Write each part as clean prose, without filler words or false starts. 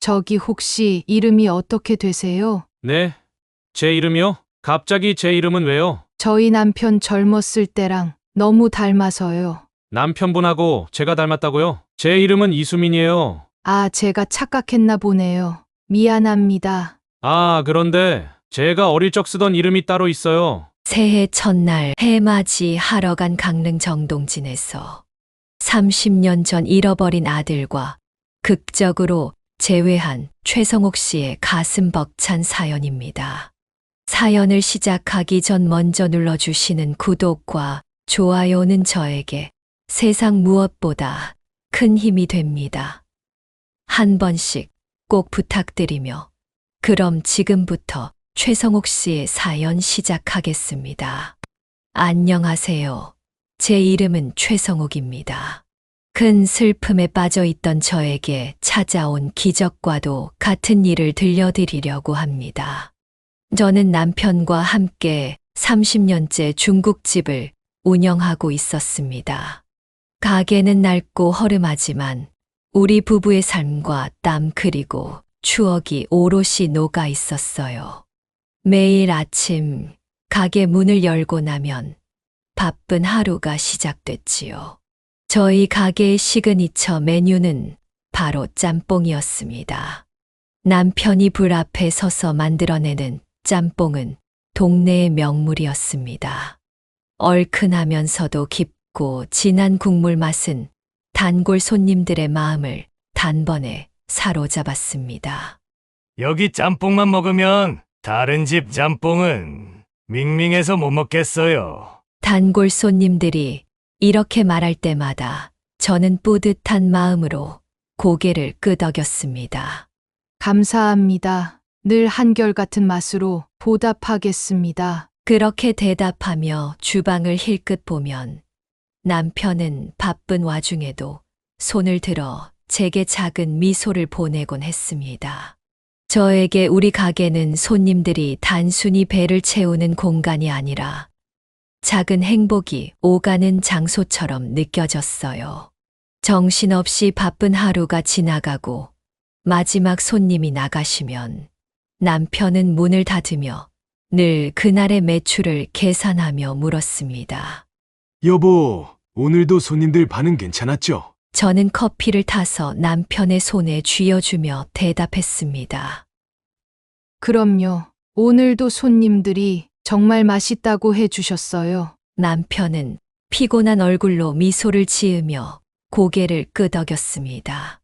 저기 혹시 이름이 어떻게 되세요? 네, 제 이름이요? 갑자기 제 이름은 왜요? 저희 남편 젊었을 때랑 너무 닮아서요. 남편분하고 제가 닮았다고요? 제 이름은 이수민이에요. 아, 제가 착각했나 보네요. 미안합니다. 아, 그런데 제가 어릴 적 쓰던 이름이 따로 있어요. 새해 첫날 해맞이 하러 간 강릉 정동진에서 30년 전 잃어버린 아들과 극적으로 재회한 최성옥 씨의 가슴 벅찬 사연입니다. 사연을 시작하기 전 먼저 눌러주시는 구독과 좋아요는 저에게 세상 무엇보다 큰 힘이 됩니다. 한 번씩 꼭 부탁드리며 그럼 지금부터 최성옥 씨의 사연 시작하겠습니다. 안녕하세요. 제 이름은 최성옥입니다. 큰 슬픔에 빠져 있던 저에게 찾아온 기적과도 같은 일을 들려드리려고 합니다. 저는 남편과 함께 30년째 중국집을 운영하고 있었습니다. 가게는 낡고 허름하지만 우리 부부의 삶과 땀 그리고 추억이 오롯이 녹아 있었어요. 매일 아침 가게 문을 열고 나면 바쁜 하루가 시작됐지요. 저희 가게의 시그니처 메뉴는 바로 짬뽕이었습니다. 남편이 불 앞에 서서 만들어내는 짬뽕은 동네의 명물이었습니다. 얼큰하면서도 깊고 진한 국물 맛은 단골 손님들의 마음을 단번에 사로잡았습니다. 여기 짬뽕만 먹으면 다른 집 짬뽕은 밍밍해서 못 먹겠어요. 단골 손님들이 이렇게 말할 때마다 저는 뿌듯한 마음으로 고개를 끄덕였습니다. 감사합니다. 늘 한결같은 맛으로 보답하겠습니다. 그렇게 대답하며 주방을 힐끗 보면 남편은 바쁜 와중에도 손을 들어 제게 작은 미소를 보내곤 했습니다. 저에게 우리 가게는 손님들이 단순히 배를 채우는 공간이 아니라 작은 행복이 오가는 장소처럼 느껴졌어요. 정신없이 바쁜 하루가 지나가고 마지막 손님이 나가시면 남편은 문을 닫으며 늘 그날의 매출을 계산하며 물었습니다. 여보, 오늘도 손님들 반응 괜찮았죠? 저는 커피를 타서 남편의 손에 쥐어주며 대답했습니다. 그럼요. 오늘도 손님들이 정말 맛있다고 해주셨어요. 남편은 피곤한 얼굴로 미소를 지으며 고개를 끄덕였습니다.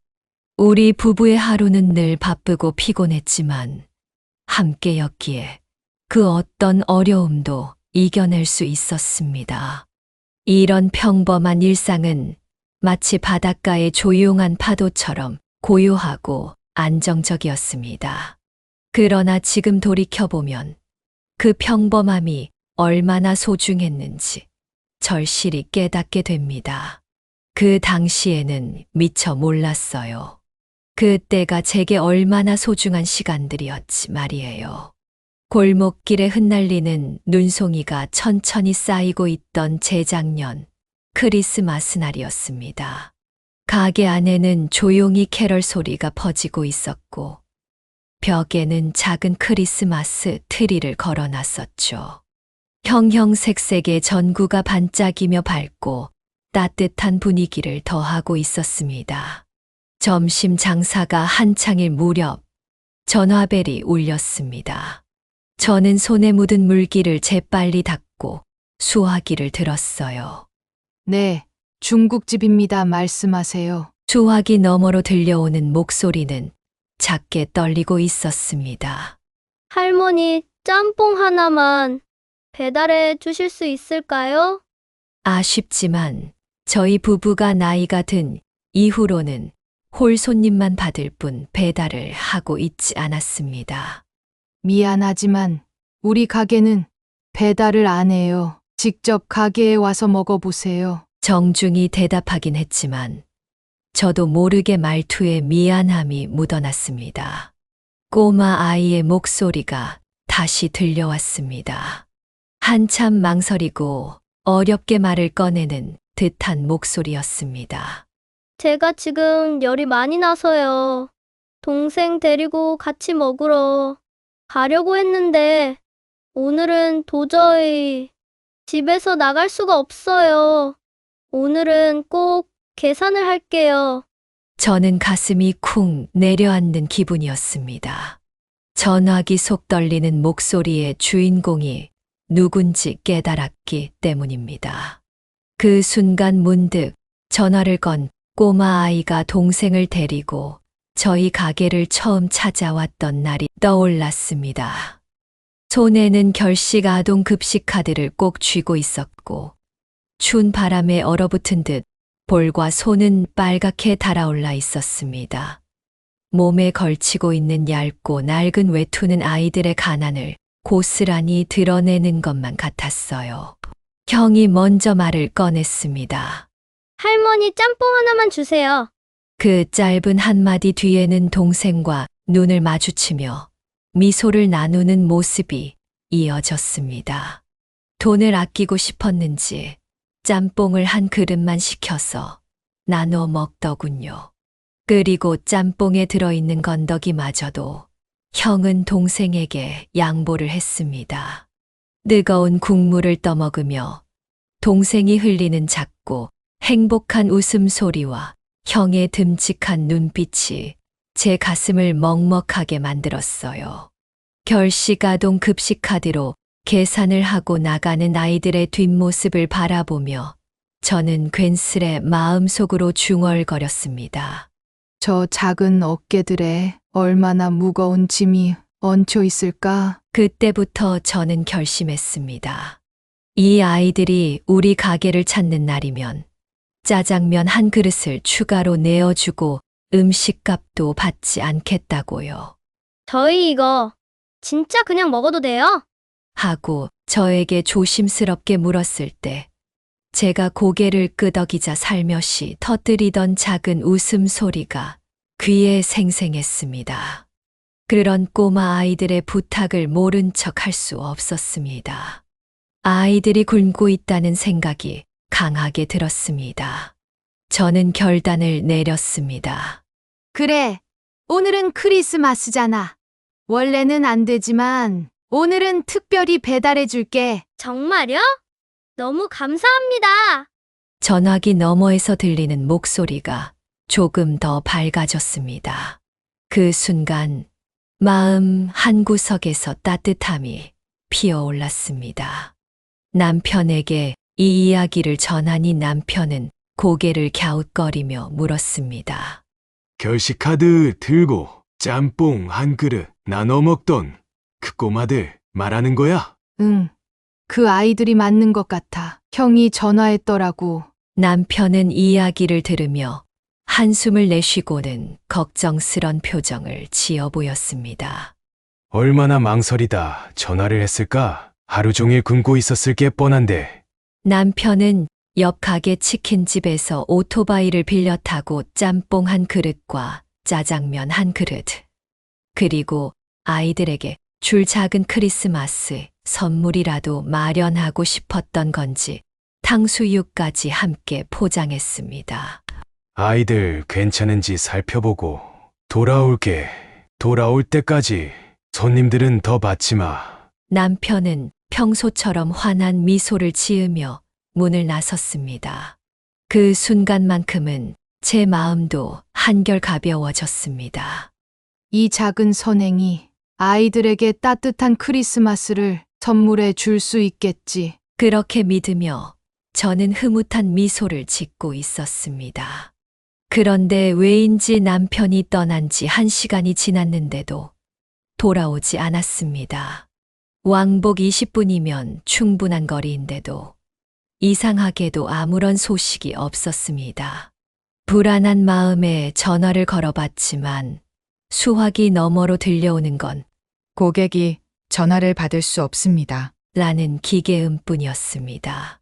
우리 부부의 하루는 늘 바쁘고 피곤했지만 함께였기에 그 어떤 어려움도 이겨낼 수 있었습니다. 이런 평범한 일상은 마치 바닷가의 조용한 파도처럼 고요하고 안정적이었습니다. 그러나 지금 돌이켜보면 그 평범함이 얼마나 소중했는지 절실히 깨닫게 됩니다. 그 당시에는 미처 몰랐어요. 그때가 제게 얼마나 소중한 시간들이었지 말이에요. 골목길에 흩날리는 눈송이가 천천히 쌓이고 있던 재작년 크리스마스 날이었습니다. 가게 안에는 조용히 캐럴 소리가 퍼지고 있었고 벽에는 작은 크리스마스 트리를 걸어놨었죠. 형형색색의 전구가 반짝이며 밝고 따뜻한 분위기를 더하고 있었습니다. 점심 장사가 한창일 무렵 전화벨이 울렸습니다. 저는 손에 묻은 물기를 재빨리 닦고 수화기를 들었어요. 네, 중국집입니다. 말씀하세요. 수화기 너머로 들려오는 목소리는 작게 떨리고 있었습니다. 할머니, 짬뽕 하나만 배달해 주실 수 있을까요? 아쉽지만 저희 부부가 나이가 든 이후로는 홀 손님만 받을 뿐 배달을 하고 있지 않았습니다. 미안하지만 우리 가게는 배달을 안 해요. 직접 가게에 와서 먹어보세요. 정중히 대답하긴 했지만 저도 모르게 말투에 미안함이 묻어났습니다. 꼬마 아이의 목소리가 다시 들려왔습니다. 한참 망설이고 어렵게 말을 꺼내는 듯한 목소리였습니다. 제가 지금 열이 많이 나서요. 동생 데리고 같이 먹으러 가려고 했는데 오늘은 도저히 집에서 나갈 수가 없어요. 오늘은 꼭 계산을 할게요. 저는 가슴이 쿵 내려앉는 기분이었습니다. 전화기 속 떨리는 목소리의 주인공이 누군지 깨달았기 때문입니다. 그 순간 문득 전화를 건 꼬마 아이가 동생을 데리고 저희 가게를 처음 찾아왔던 날이 떠올랐습니다. 손에는 결식 아동 급식 카드를 꼭 쥐고 있었고 추운 바람에 얼어붙은 듯 볼과 손은 빨갛게 달아올라 있었습니다. 몸에 걸치고 있는 얇고 낡은 외투는 아이들의 가난을 고스란히 드러내는 것만 같았어요. 형이 먼저 말을 꺼냈습니다. 할머니 짬뽕 하나만 주세요. 그 짧은 한마디 뒤에는 동생과 눈을 마주치며 미소를 나누는 모습이 이어졌습니다. 돈을 아끼고 싶었는지 짬뽕을 한 그릇만 시켜서 나눠 먹더군요. 그리고 짬뽕에 들어있는 건더기마저도 형은 동생에게 양보를 했습니다. 뜨거운 국물을 떠먹으며 동생이 흘리는 작고 행복한 웃음소리와 형의 듬직한 눈빛이 제 가슴을 먹먹하게 만들었어요. 결식 아동 급식 카드로 계산을 하고 나가는 아이들의 뒷모습을 바라보며 저는 괜스레 마음속으로 중얼거렸습니다. 저 작은 어깨들에 얼마나 무거운 짐이 얹혀 있을까? 그때부터 저는 결심했습니다. 이 아이들이 우리 가게를 찾는 날이면 짜장면 한 그릇을 추가로 내어주고 음식값도 받지 않겠다고요. 저희 이거 진짜 그냥 먹어도 돼요? 하고 저에게 조심스럽게 물었을 때 제가 고개를 끄덕이자 살며시 터뜨리던 작은 웃음소리가 귀에 생생했습니다. 그런 꼬마 아이들의 부탁을 모른 척 할 수 없었습니다. 아이들이 굶고 있다는 생각이 강하게 들었습니다. 저는 결단을 내렸습니다. 그래, 오늘은 크리스마스잖아. 원래는 안 되지만 오늘은 특별히 배달해 줄게. 정말요? 너무 감사합니다. 전화기 너머에서 들리는 목소리가 조금 더 밝아졌습니다. 그 순간 마음 한구석에서 따뜻함이 피어올랐습니다. 남편에게 이 이야기를 전하니 남편은 고개를 갸웃거리며 물었습니다. 결식 카드 들고 짬뽕 한 그릇 나눠 먹던 그 꼬마들 말하는 거야? 응, 그 아이들이 맞는 것 같아. 형이 전화했더라고. 남편은 이야기를 들으며 한숨을 내쉬고는 걱정스런 표정을 지어 보였습니다. 얼마나 망설이다 전화를 했을까? 하루 종일 굶고 있었을 게 뻔한데. 남편은 옆 가게 치킨집에서 오토바이를 빌려 타고 짬뽕 한 그릇과 짜장면 한 그릇, 그리고 아이들에게 줄 작은 크리스마스 선물이라도 마련하고 싶었던 건지 탕수육까지 함께 포장했습니다. 아이들 괜찮은지 살펴보고 돌아올게. 돌아올 때까지 손님들은 더 받지 마. 남편은 평소처럼 환한 미소를 지으며 문을 나섰습니다. 그 순간만큼은 제 마음도 한결 가벼워졌습니다. 이 작은 선행이 아이들에게 따뜻한 크리스마스를 선물해 줄 수 있겠지. 그렇게 믿으며 저는 흐뭇한 미소를 짓고 있었습니다. 그런데 왜인지 남편이 떠난 지 1시간이 지났는데도 돌아오지 않았습니다. 왕복 20분이면 충분한 거리인데도 이상하게도 아무런 소식이 없었습니다. 불안한 마음에 전화를 걸어봤지만 수화기 너머로 들려오는 건 고객이 전화를 받을 수 없습니다. 라는 기계음뿐이었습니다.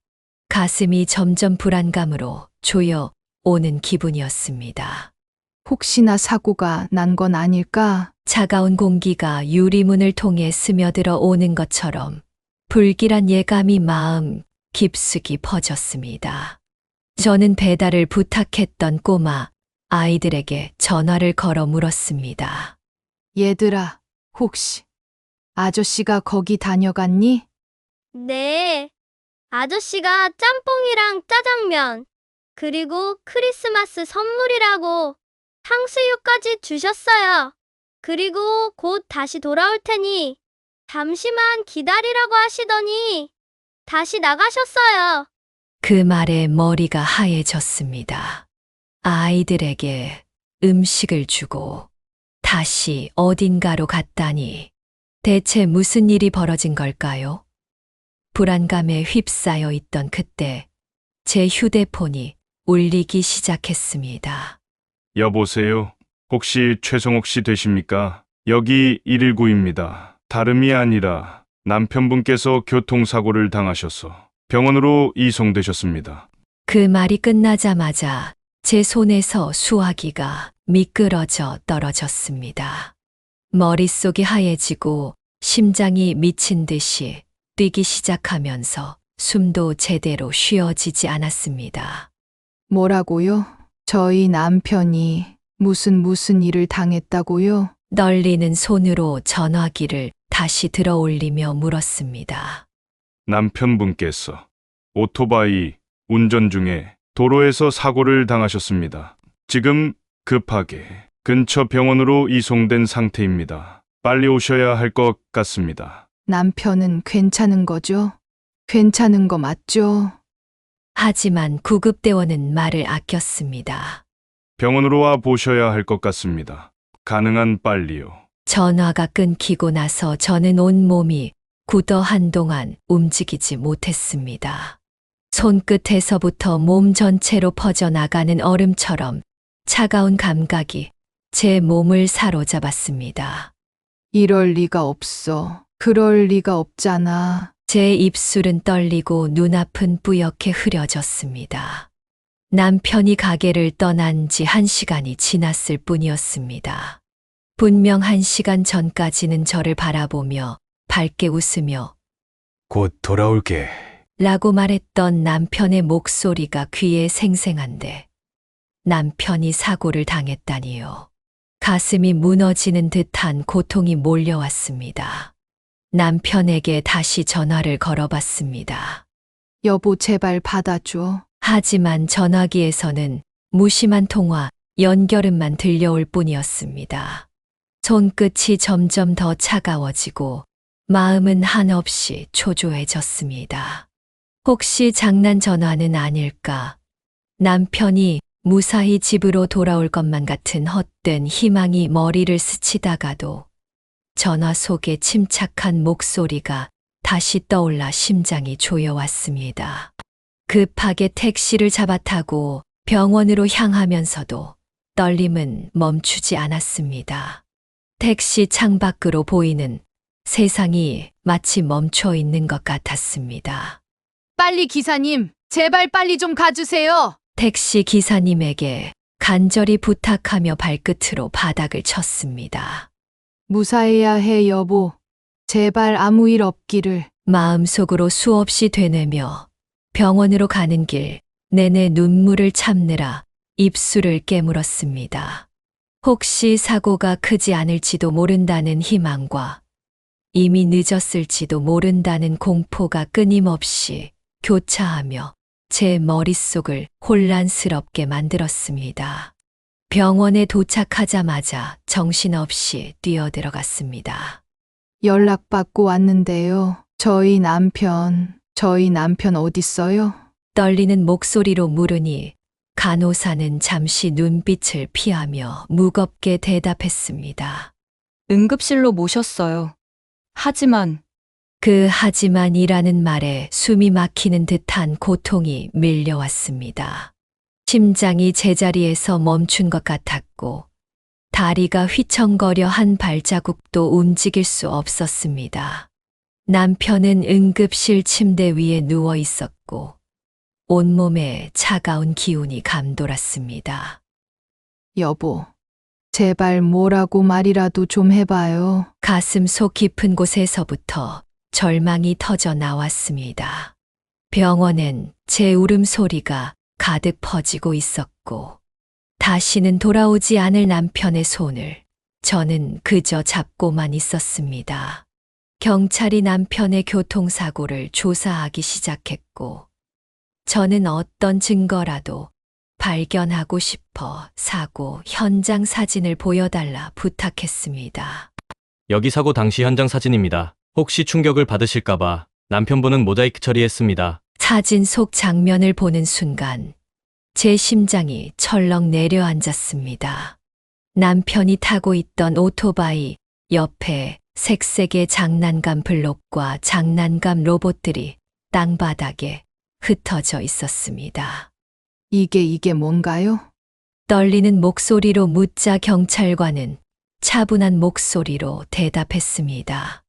가슴이 점점 불안감으로 조여 오는 기분이었습니다. 혹시나 사고가 난 건 아닐까? 차가운 공기가 유리문을 통해 스며들어 오는 것처럼 불길한 예감이 마음 깊숙이 퍼졌습니다. 저는 배달을 부탁했던 꼬마 아이들에게 전화를 걸어 물었습니다. 얘들아, 혹시 아저씨가 거기 다녀갔니? 네. 아저씨가 짬뽕이랑 짜장면, 그리고 크리스마스 선물이라고 탕수육까지 주셨어요. 그리고 곧 다시 돌아올 테니 잠시만 기다리라고 하시더니 다시 나가셨어요. 그 말에 머리가 하얘졌습니다. 아이들에게 음식을 주고 다시 어딘가로 갔다니 대체 무슨 일이 벌어진 걸까요? 불안감에 휩싸여 있던 그때 제 휴대폰이 울리기 시작했습니다. 여보세요? 혹시 최성옥 씨 되십니까? 여기 119입니다. 다름이 아니라 남편분께서 교통사고를 당하셔서 병원으로 이송되셨습니다. 그 말이 끝나자마자 제 손에서 수화기가 미끄러져 떨어졌습니다. 머릿속이 하얘지고 심장이 미친 듯이 뛰기 시작하면서 숨도 제대로 쉬어지지 않았습니다. 뭐라고요? 저희 남편이 무슨 일을 당했다고요? 떨리는 손으로 전화기를 다시 들어 올리며 물었습니다. 남편분께서 오토바이 운전 중에 도로에서 사고를 당하셨습니다. 지금 급하게 근처 병원으로 이송된 상태입니다. 빨리 오셔야 할 것 같습니다. 남편은 괜찮은 거죠? 괜찮은 거 맞죠? 하지만 구급대원은 말을 아꼈습니다. 병원으로 와 보셔야 할 것 같습니다. 가능한 빨리요. 전화가 끊기고 나서 저는 온몸이 굳어 한동안 움직이지 못했습니다. 손끝에서부터 몸 전체로 퍼져나가는 얼음처럼 차가운 감각이 제 몸을 사로잡았습니다. 이럴 리가 없어. 그럴 리가 없잖아. 제 입술은 떨리고 눈앞은 뿌옇게 흐려졌습니다. 남편이 가게를 떠난 지 1시간이 지났을 뿐이었습니다. 분명 1시간 전까지는 저를 바라보며 밝게 웃으며 곧 돌아올게. 라고 말했던 남편의 목소리가 귀에 생생한데 남편이 사고를 당했다니요. 가슴이 무너지는 듯한 고통이 몰려왔습니다. 남편에게 다시 전화를 걸어봤습니다. 여보, 제발 받아줘. 하지만 전화기에서는 무심한 통화, 연결음만 들려올 뿐이었습니다. 손끝이 점점 더 차가워지고 마음은 한없이 초조해졌습니다. 혹시 장난 전화는 아닐까? 남편이 무사히 집으로 돌아올 것만 같은 헛된 희망이 머리를 스치다가도 전화 속에 침착한 목소리가 다시 떠올라 심장이 조여왔습니다. 급하게 택시를 잡아타고 병원으로 향하면서도 떨림은 멈추지 않았습니다. 택시 창밖으로 보이는 세상이 마치 멈춰 있는 것 같았습니다. 빨리 기사님, 제발 빨리 좀 가주세요. 택시 기사님에게 간절히 부탁하며 발끝으로 바닥을 쳤습니다. 무사해야 해, 여보. 제발 아무 일 없기를. 마음속으로 수없이 되뇌며 병원으로 가는 길 내내 눈물을 참느라 입술을 깨물었습니다. 혹시 사고가 크지 않을지도 모른다는 희망과 이미 늦었을지도 모른다는 공포가 끊임없이 교차하며 제 머릿속을 혼란스럽게 만들었습니다. 병원에 도착하자마자 정신없이 뛰어들어갔습니다. 연락받고 왔는데요. 저희 남편 어딨어요? 떨리는 목소리로 물으니 간호사는 잠시 눈빛을 피하며 무겁게 대답했습니다. 응급실로 모셨어요. 하지만 그 하지만이라는 말에 숨이 막히는 듯한 고통이 밀려왔습니다. 심장이 제자리에서 멈춘 것 같았고 다리가 휘청거려 한 발자국도 움직일 수 없었습니다. 남편은 응급실 침대 위에 누워 있었고 온몸에 차가운 기운이 감돌았습니다. 여보, 제발 뭐라고 말이라도 좀 해봐요. 가슴 속 깊은 곳에서부터 절망이 터져 나왔습니다. 병원엔 제 울음소리가 가득 퍼지고 있었고 다시는 돌아오지 않을 남편의 손을 저는 그저 잡고만 있었습니다. 경찰이 남편의 교통사고를 조사하기 시작했고, 저는 어떤 증거라도 발견하고 싶어 사고 현장 사진을 보여달라 부탁했습니다. 여기 사고 당시 현장 사진입니다. 혹시 충격을 받으실까봐 남편분은 모자이크 처리했습니다. 사진 속 장면을 보는 순간 제 심장이 철렁 내려앉았습니다. 남편이 타고 있던 오토바이 옆에 색색의 장난감 블록과 장난감 로봇들이 땅바닥에 흩어져 있었습니다. 이게 뭔가요? 떨리는 목소리로 묻자 경찰관은 차분한 목소리로 대답했습니다.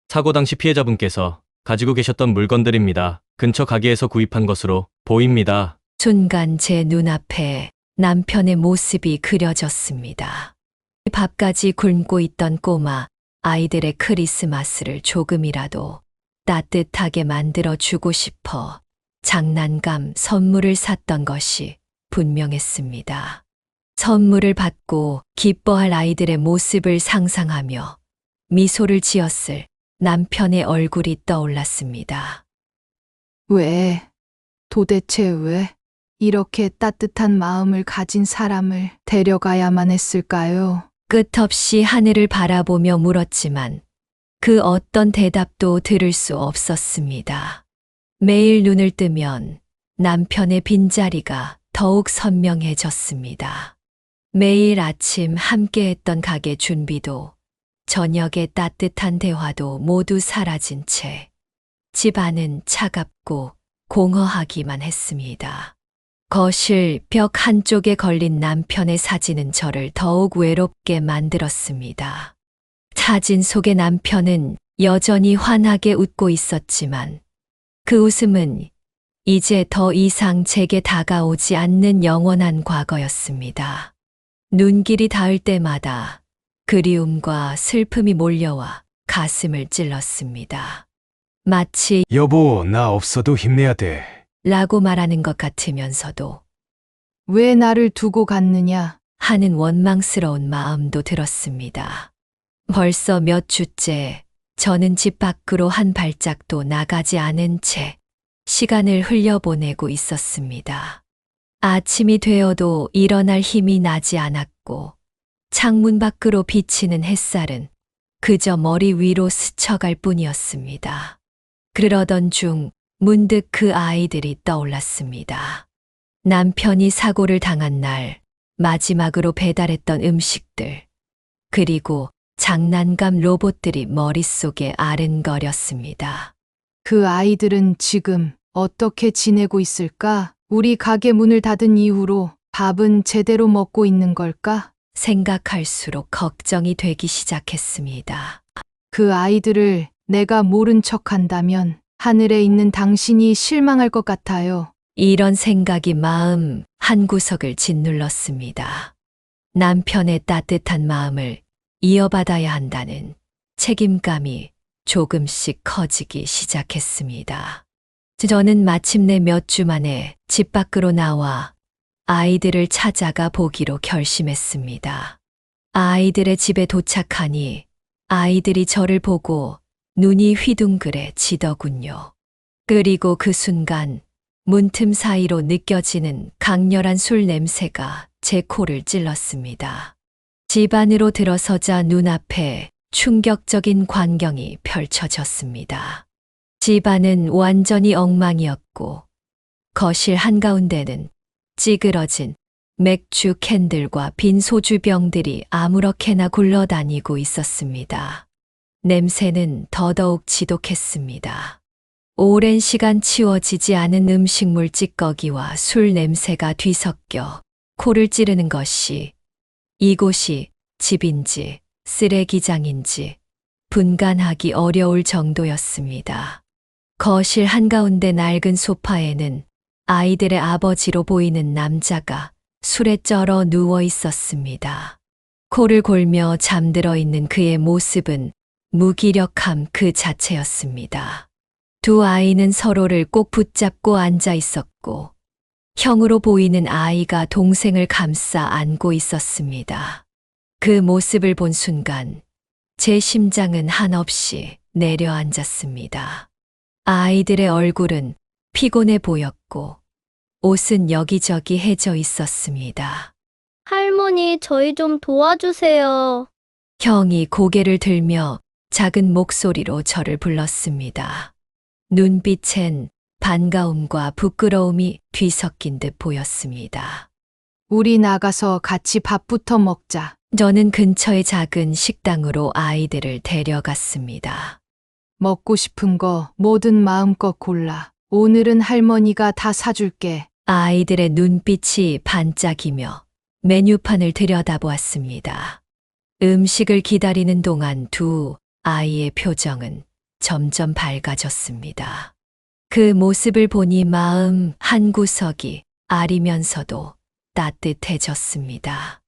사고 당시 피해자분께서 가지고 계셨던 물건들입니다. 근처 가게에서 구입한 것으로 보입니다. 순간 제 눈앞에 남편의 모습이 그려졌습니다. 밥까지 굶고 있던 꼬마 아이들의 크리스마스를 조금이라도 따뜻하게 만들어주고 싶어 장난감 선물을 샀던 것이 분명했습니다. 선물을 받고 기뻐할 아이들의 모습을 상상하며 미소를 지었을 남편의 얼굴이 떠올랐습니다. 도대체 왜 이렇게 따뜻한 마음을 가진 사람을 데려가야만 했을까요? 끝없이 하늘을 바라보며 물었지만 그 어떤 대답도 들을 수 없었습니다. 매일 눈을 뜨면 남편의 빈자리가 더욱 선명해졌습니다. 매일 아침 함께했던 가게 준비도 저녁의 따뜻한 대화도 모두 사라진 채 집안은 차갑고 공허하기만 했습니다. 거실 벽 한쪽에 걸린 남편의 사진은 저를 더욱 외롭게 만들었습니다. 사진 속의 남편은 여전히 환하게 웃고 있었지만 그 웃음은 이제 더 이상 제게 다가오지 않는 영원한 과거였습니다. 눈길이 닿을 때마다 그리움과 슬픔이 몰려와 가슴을 찔렀습니다. 마치 여보, 나 없어도 힘내야 돼. 라고 말하는 것 같으면서도 왜 나를 두고 갔느냐? 하는 원망스러운 마음도 들었습니다. 벌써 몇 주째 저는 집 밖으로 한 발짝도 나가지 않은 채 시간을 흘려보내고 있었습니다. 아침이 되어도 일어날 힘이 나지 않았고 창문 밖으로 비치는 햇살은 그저 머리 위로 스쳐갈 뿐이었습니다. 그러던 중 문득 그 아이들이 떠올랐습니다. 남편이 사고를 당한 날 마지막으로 배달했던 음식들, 그리고 장난감 로봇들이 머릿속에 아른거렸습니다. 그 아이들은 지금 어떻게 지내고 있을까? 우리 가게 문을 닫은 이후로 밥은 제대로 먹고 있는 걸까? 생각할수록 걱정이 되기 시작했습니다. 그 아이들을 내가 모른 척 한다면 하늘에 있는 당신이 실망할 것 같아요. 이런 생각이 마음 한구석을 짓눌렀습니다. 남편의 따뜻한 마음을 이어받아야 한다는 책임감이 조금씩 커지기 시작했습니다. 저는 마침내 몇 주 만에 집 밖으로 나와 아이들을 찾아가 보기로 결심했습니다. 아이들의 집에 도착하니 아이들이 저를 보고 눈이 휘둥그레지더군요. 그리고 그 순간 문틈 사이로 느껴지는 강렬한 술 냄새가 제 코를 찔렀습니다. 집 안으로 들어서자 눈앞에 충격적인 광경이 펼쳐졌습니다. 집 안은 완전히 엉망이었고 거실 한가운데는 찌그러진 맥주 캔들과 빈 소주병들이 아무렇게나 굴러다니고 있었습니다. 냄새는 더더욱 지독했습니다. 오랜 시간 치워지지 않은 음식물 찌꺼기와 술 냄새가 뒤섞여 코를 찌르는 것이 이곳이 집인지 쓰레기장인지 분간하기 어려울 정도였습니다. 거실 한가운데 낡은 소파에는 아이들의 아버지로 보이는 남자가 술에 쩔어 누워 있었습니다. 코를 골며 잠들어 있는 그의 모습은 무기력함 그 자체였습니다. 두 아이는 서로를 꼭 붙잡고 앉아 있었고 형으로 보이는 아이가 동생을 감싸 안고 있었습니다. 그 모습을 본 순간 제 심장은 한없이 내려앉았습니다. 아이들의 얼굴은 피곤해 보였고 옷은 여기저기 해져 있었습니다. 할머니, 저희 좀 도와주세요. 형이 고개를 들며 작은 목소리로 저를 불렀습니다. 눈빛엔 반가움과 부끄러움이 뒤섞인 듯 보였습니다. 우리 나가서 같이 밥부터 먹자. 저는 근처의 작은 식당으로 아이들을 데려갔습니다. 먹고 싶은 거 뭐든 마음껏 골라. 오늘은 할머니가 다 사줄게. 아이들의 눈빛이 반짝이며 메뉴판을 들여다보았습니다. 음식을 기다리는 동안 두 아이의 표정은 점점 밝아졌습니다. 그 모습을 보니 마음 한구석이 아리면서도 따뜻해졌습니다.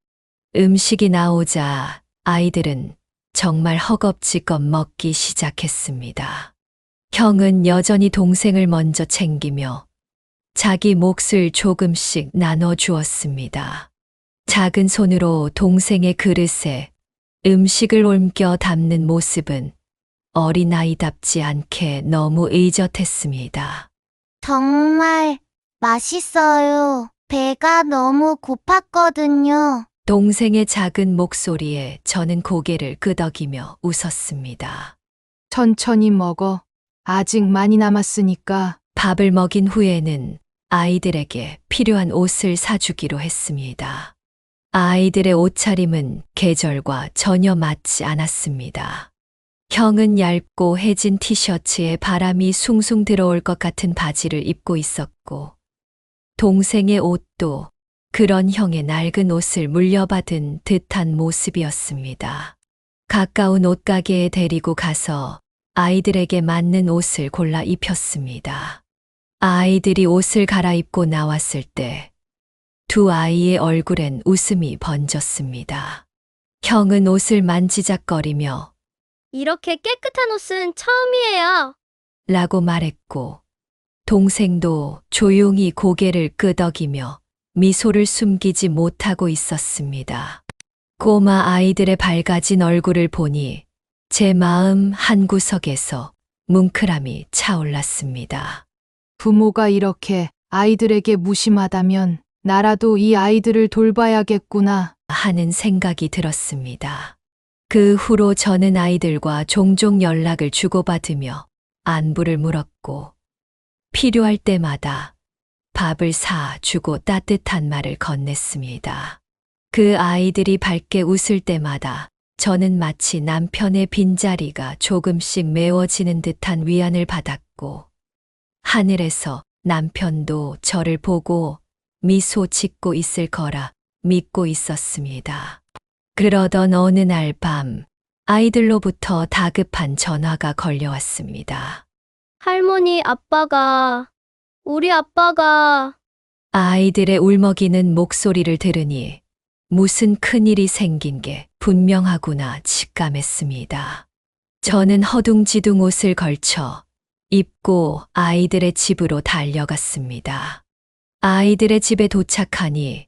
음식이 나오자 아이들은 정말 허겁지겁 먹기 시작했습니다. 형은 여전히 동생을 먼저 챙기며 자기 몫을 조금씩 나눠 주었습니다. 작은 손으로 동생의 그릇에 음식을 옮겨 담는 모습은 어린아이답지 않게 너무 의젓했습니다. 정말 맛있어요. 배가 너무 고팠거든요. 동생의 작은 목소리에 저는 고개를 끄덕이며 웃었습니다. 천천히 먹어. 아직 많이 남았으니까. 밥을 먹인 후에는 아이들에게 필요한 옷을 사주기로 했습니다. 아이들의 옷차림은 계절과 전혀 맞지 않았습니다. 형은 얇고 해진 티셔츠에 바람이 숭숭 들어올 것 같은 바지를 입고 있었고, 동생의 옷도 그런 형의 낡은 옷을 물려받은 듯한 모습이었습니다. 가까운 옷가게에 데리고 가서 아이들에게 맞는 옷을 골라 입혔습니다. 아이들이 옷을 갈아입고 나왔을 때 두 아이의 얼굴엔 웃음이 번졌습니다. 형은 옷을 만지작거리며 이렇게 깨끗한 옷은 처음이에요. 라고 말했고, 동생도 조용히 고개를 끄덕이며 미소를 숨기지 못하고 있었습니다. 꼬마 아이들의 밝아진 얼굴을 보니 제 마음 한구석에서 뭉클함이 차올랐습니다. 부모가 이렇게 아이들에게 무심하다면 나라도 이 아이들을 돌봐야겠구나 하는 생각이 들었습니다. 그 후로 저는 아이들과 종종 연락을 주고받으며 안부를 물었고, 필요할 때마다 밥을 사주고 따뜻한 말을 건넸습니다. 그 아이들이 밝게 웃을 때마다 저는 마치 남편의 빈자리가 조금씩 메워지는 듯한 위안을 받았고, 하늘에서 남편도 저를 보고 미소 짓고 있을 거라 믿고 있었습니다. 그러던 어느 날 밤, 아이들로부터 다급한 전화가 걸려왔습니다. 할머니, 우리 아빠가. 아이들의 울먹이는 목소리를 들으니 무슨 큰일이 생긴 게 분명하구나 직감했습니다. 저는 허둥지둥 옷을 걸쳐 입고 아이들의 집으로 달려갔습니다. 아이들의 집에 도착하니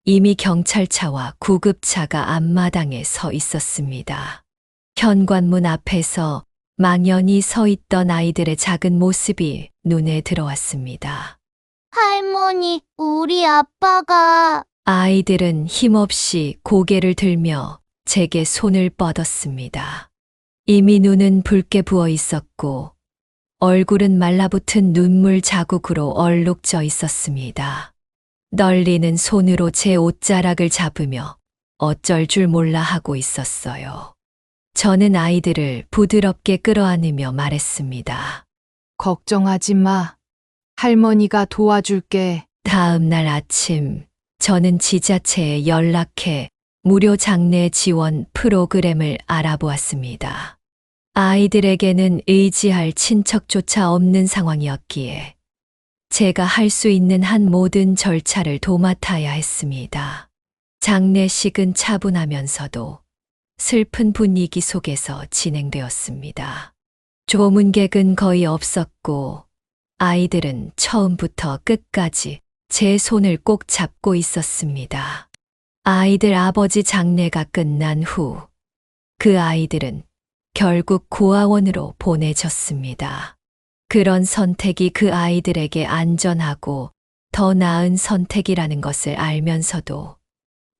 이미 경찰차와 구급차가 앞마당에 서 있었습니다. 현관문 앞에서 망연히 서 있던 아이들의 작은 모습이 눈에 들어왔습니다. 할머니, 우리 아빠가. 아이들은 힘없이 고개를 들며 제게 손을 뻗었습니다. 이미 눈은 붉게 부어 있었고 얼굴은 말라붙은 눈물 자국으로 얼룩져 있었습니다. 떨리는 손으로 제 옷자락을 잡으며 어쩔 줄 몰라 하고 있었어요. 저는 아이들을 부드럽게 끌어안으며 말했습니다. 걱정하지 마. 할머니가 도와줄게. 다음 날 아침, 저는 지자체에 연락해 무료 장례 지원 프로그램을 알아보았습니다. 아이들에게는 의지할 친척조차 없는 상황이었기에 제가 할 수 있는 한 모든 절차를 도맡아야 했습니다. 장례식은 차분하면서도 슬픈 분위기 속에서 진행되었습니다. 조문객은 거의 없었고 아이들은 처음부터 끝까지 제 손을 꼭 잡고 있었습니다. 아이들 아버지 장례가 끝난 후 그 아이들은 결국 고아원으로 보내졌습니다. 그런 선택이 그 아이들에게 안전하고 더 나은 선택이라는 것을 알면서도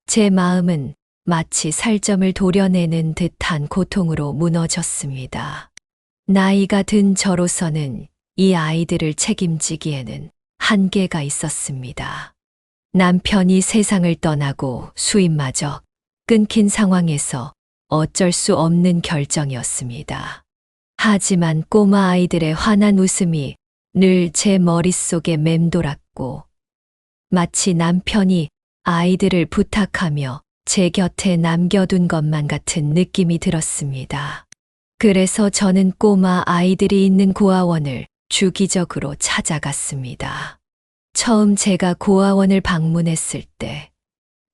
제 마음은 마치 살점을 도려내는 듯한 고통으로 무너졌습니다. 나이가 든 저로서는 이 아이들을 책임지기에는 한계가 있었습니다. 남편이 세상을 떠나고 수입마저 끊긴 상황에서 어쩔 수 없는 결정이었습니다. 하지만 꼬마 아이들의 환한 웃음이 늘 제 머릿속에 맴돌았고 마치 남편이 아이들을 부탁하며 제 곁에 남겨둔 것만 같은 느낌이 들었습니다. 그래서 저는 꼬마 아이들이 있는 고아원을 주기적으로 찾아갔습니다. 처음 제가 고아원을 방문했을 때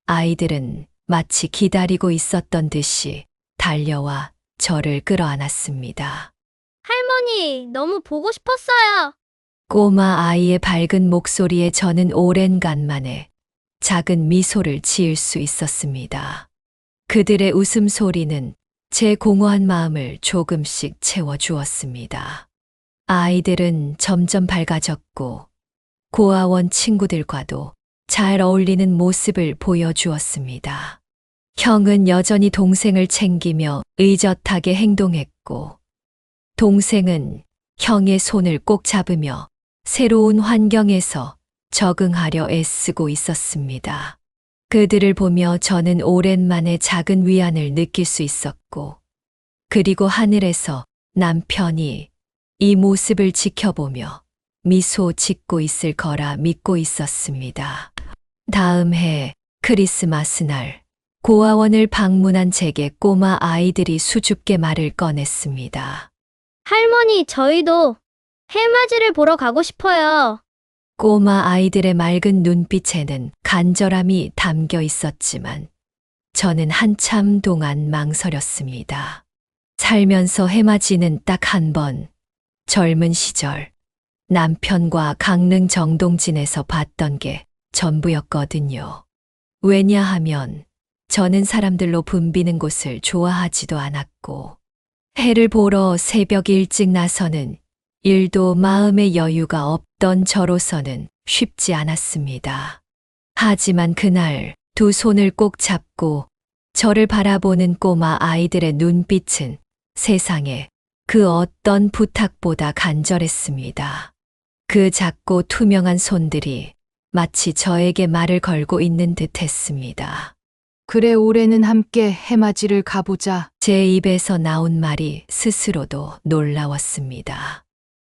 아이들은 마치 기다리고 있었던 듯이 달려와 저를 끌어안았습니다. 할머니, 너무 보고 싶었어요. 꼬마 아이의 밝은 목소리에 저는 오랜 간만에 작은 미소를 지을 수 있었습니다. 그들의 웃음소리는 제 공허한 마음을 조금씩 채워주었습니다. 아이들은 점점 밝아졌고 고아원 친구들과도 잘 어울리는 모습을 보여주었습니다. 형은 여전히 동생을 챙기며 의젓하게 행동했고 동생은 형의 손을 꼭 잡으며 새로운 환경에서 적응하려 애쓰고 있었습니다. 그들을 보며 저는 오랜만에 작은 위안을 느낄 수 있었고, 그리고 하늘에서 남편이 이 모습을 지켜보며 미소 짓고 있을 거라 믿고 있었습니다. 다음 해 크리스마스 날 고아원을 방문한 제게 꼬마 아이들이 수줍게 말을 꺼냈습니다. 할머니, 저희도 해맞이를 보러 가고 싶어요. 꼬마 아이들의 맑은 눈빛에는 간절함이 담겨 있었지만 저는 한참 동안 망설였습니다. 살면서 해맞이는 딱 한 번, 젊은 시절 남편과 강릉 정동진에서 봤던 게 전부였거든요. 왜냐하면 저는 사람들로 붐비는 곳을 좋아하지도 않았고 해를 보러 새벽 일찍 나서는 일도 마음의 여유가 없던 저로서는 쉽지 않았습니다. 하지만 그날 두 손을 꼭 잡고 저를 바라보는 꼬마 아이들의 눈빛은 세상에 그 어떤 부탁보다 간절했습니다. 그 작고 투명한 손들이 마치 저에게 말을 걸고 있는 듯 했습니다. 그래, 올해는 함께 해맞이를 가보자. 제 입에서 나온 말이 스스로도 놀라웠습니다.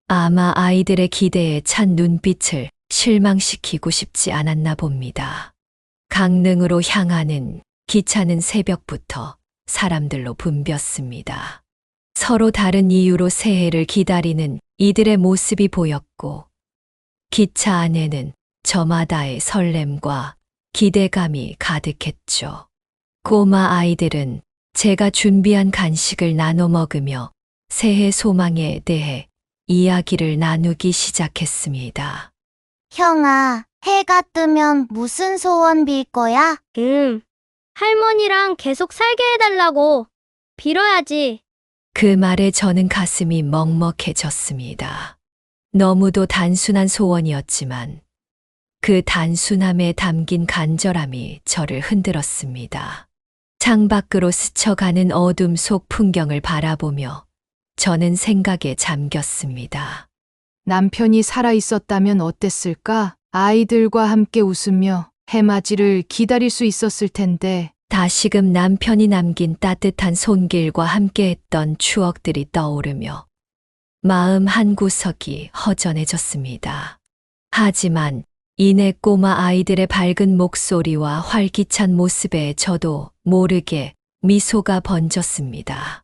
아마 아이들의 기대에 찬 눈빛을 실망시키고 싶지 않았나 봅니다. 강릉으로 향하는 기차는 새벽부터 사람들로 붐볐습니다. 서로 다른 이유로 새해를 기다리는 이들의 모습이 보였고, 기차 안에는 저마다의 설렘과 기대감이 가득했죠. 꼬마 아이들은 제가 준비한 간식을 나눠 먹으며 새해 소망에 대해 이야기를 나누기 시작했습니다. 형아, 해가 뜨면 무슨 소원 빌 거야? 할머니랑 계속 살게 해달라고 빌어야지. 그 말에 저는 가슴이 먹먹해졌습니다. 너무도 단순한 소원이었지만 그 단순함에 담긴 간절함이 저를 흔들었습니다. 창밖으로 스쳐가는 어둠 속 풍경을 바라보며 저는 생각에 잠겼습니다. 남편이 살아있었다면 어땠을까? 아이들과 함께 웃으며 해맞이를 기다릴 수 있었을 텐데. 다시금 남편이 남긴 따뜻한 손길과 함께했던 추억들이 떠오르며 마음 한구석이 허전해졌습니다. 하지만 이내 꼬마 아이들의 밝은 목소리와 활기찬 모습에 저도 모르게 미소가 번졌습니다.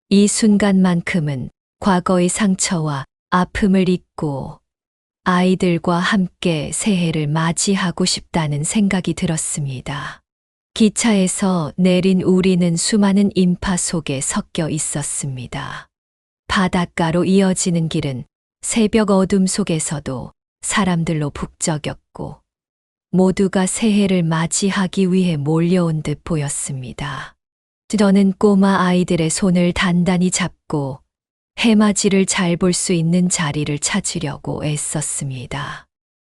이 순간만큼은 과거의 상처와 아픔을 잊고 아이들과 함께 새해를 맞이하고 싶다는 생각이 들었습니다. 기차에서 내린 우리는 수많은 인파 속에 섞여 있었습니다. 바닷가로 이어지는 길은 새벽 어둠 속에서도 사람들로 북적였고 모두가 새해를 맞이하기 위해 몰려온 듯 보였습니다. 저는 꼬마 아이들의 손을 단단히 잡고 해맞이를 잘 볼 수 있는 자리를 찾으려고 애썼습니다.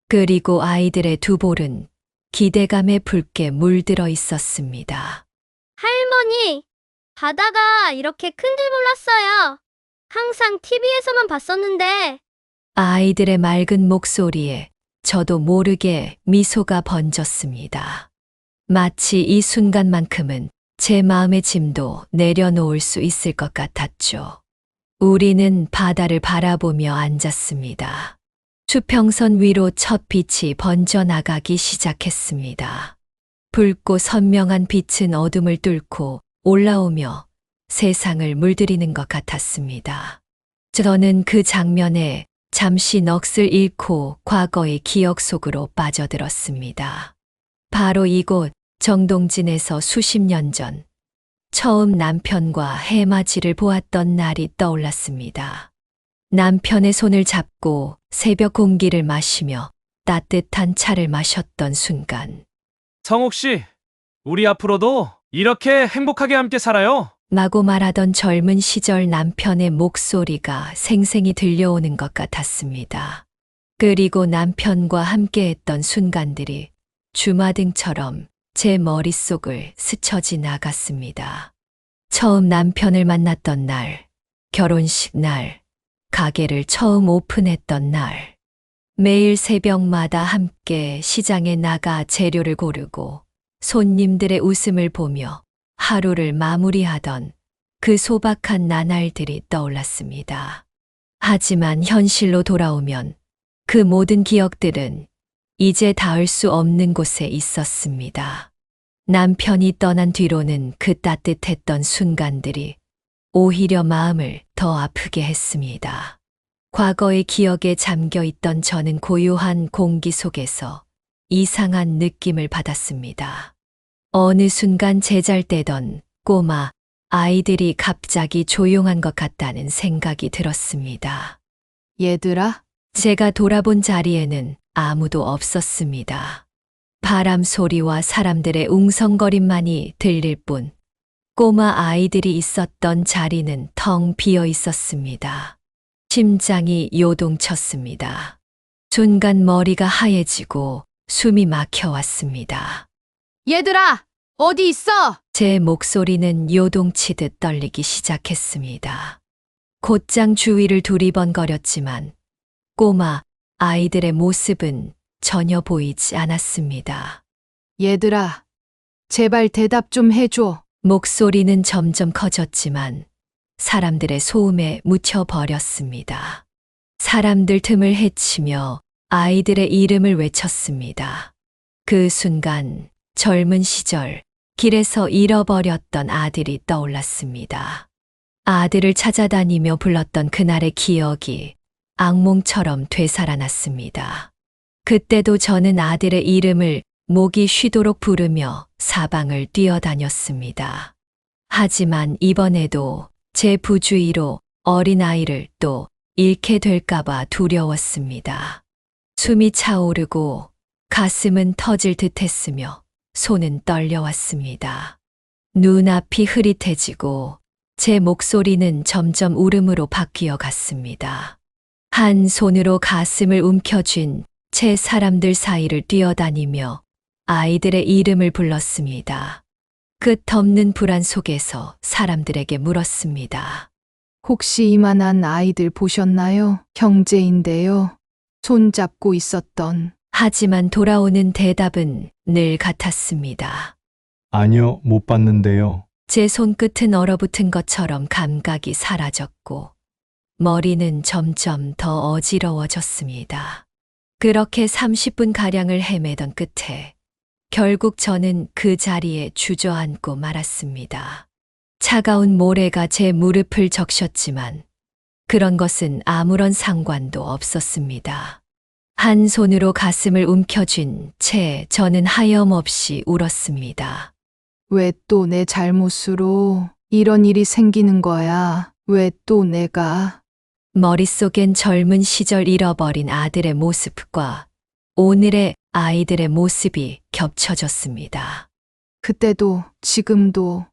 그리고 아이들의 두 볼은 기대감에 붉게 물들어 있었습니다. 할머니, 바다가 이렇게 큰 줄 몰랐어요. 항상 TV에서만 봤었는데. 아이들의 맑은 목소리에 저도 모르게 미소가 번졌습니다. 마치 이 순간만큼은 제 마음의 짐도 내려놓을 수 있을 것 같았죠. 우리는 바다를 바라보며 앉았습니다. 수평선 위로 첫 빛이 번져나가기 시작했습니다. 붉고 선명한 빛은 어둠을 뚫고 올라오며 세상을 물들이는 것 같았습니다. 저는 그 장면에 잠시 넋을 잃고 과거의 기억 속으로 빠져들었습니다. 바로 이곳 정동진에서 수십 년 전 처음 남편과 해맞이를 보았던 날이 떠올랐습니다. 남편의 손을 잡고 새벽 공기를 마시며 따뜻한 차를 마셨던 순간 성옥 씨, 우리 앞으로도 이렇게 행복하게 함께 살아요. 마구 말하던 젊은 시절 남편의 목소리가 생생히 들려오는 것 같았습니다. 그리고 남편과 함께했던 순간들이 주마등처럼 제 머릿속을 스쳐 지나갔습니다. 처음 남편을 만났던 날, 결혼식 날, 가게를 처음 오픈했던 날, 매일 새벽마다 함께 시장에 나가 재료를 고르고 손님들의 웃음을 보며 하루를 마무리하던 그 소박한 나날들이 떠올랐습니다. 하지만 현실로 돌아오면 그 모든 기억들은 이제 닿을 수 없는 곳에 있었습니다. 남편이 떠난 뒤로는 그 따뜻했던 순간들이 오히려 마음을 더 아프게 했습니다. 과거의 기억에 잠겨 있던 저는 고요한 공기 속에서 이상한 느낌을 받았습니다. 어느 순간 제잘되던 꼬마 아이들이 갑자기 조용한 것 같다는 생각이 들었습니다. 얘들아, 제가 돌아본 자리에는 아무도 없었습니다. 바람 소리와 사람들의 웅성거림만이 들릴 뿐 꼬마 아이들이 있었던 자리는 텅 비어 있었습니다. 심장이 요동쳤습니다. 순간 머리가 하얘지고 숨이 막혀왔습니다. 얘들아, 어디 있어? 제 목소리는 요동치듯 떨리기 시작했습니다. 곧장 주위를 두리번거렸지만 꼬마 아이들의 모습은 전혀 보이지 않았습니다. 얘들아, 제발 대답 좀 해줘. 목소리는 점점 커졌지만 사람들의 소음에 묻혀버렸습니다. 사람들 틈을 헤치며 아이들의 이름을 외쳤습니다. 그 순간 젊은 시절 길에서 잃어버렸던 아들이 떠올랐습니다. 아들을 찾아다니며 불렀던 그날의 기억이 악몽처럼 되살아났습니다. 그때도 저는 아들의 이름을 목이 쉬도록 부르며 사방을 뛰어다녔습니다. 하지만 이번에도 제 부주의로 어린아이를 또 잃게 될까봐 두려웠습니다. 숨이 차오르고 가슴은 터질 듯 했으며 손은 떨려왔습니다. 눈앞이 흐릿해지고 제 목소리는 점점 울음으로 바뀌어 갔습니다. 한 손으로 가슴을 움켜쥔 채 사람들 사이를 뛰어다니며 아이들의 이름을 불렀습니다. 끝없는 불안 속에서 사람들에게 물었습니다. 혹시 이만한 아이들 보셨나요? 형제인데요. 손잡고 있었던. 하지만 돌아오는 대답은 늘 같았습니다. 아니요, 못 봤는데요. 제 손끝은 얼어붙은 것처럼 감각이 사라졌고 머리는 점점 더 어지러워졌습니다. 그렇게 30분가량을 헤매던 끝에 결국 저는 그 자리에 주저앉고 말았습니다. 차가운 모래가 제 무릎을 적셨지만 그런 것은 아무런 상관도 없었습니다. 한 손으로 가슴을 움켜쥔 채 저는 하염없이 울었습니다. 왜 또 내 잘못으로 이런 일이 생기는 거야? 왜 또 내가? 머릿속엔 젊은 시절 잃어버린 아들의 모습과 오늘의 아이들의 모습이 겹쳐졌습니다. 그때도 지금도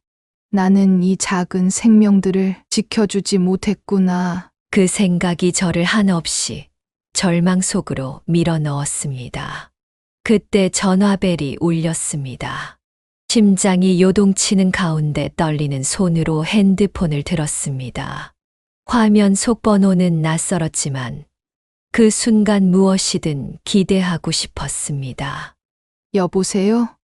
나는 이 작은 생명들을 지켜주지 못했구나. 그 생각이 저를 한없이 절망 속으로 밀어 넣었습니다. 그때 전화벨이 울렸습니다. 심장이 요동치는 가운데 떨리는 손으로 핸드폰을 들었습니다. 화면 속 번호는 낯설었지만 그 순간 무엇이든 기대하고 싶었습니다. 여보세요?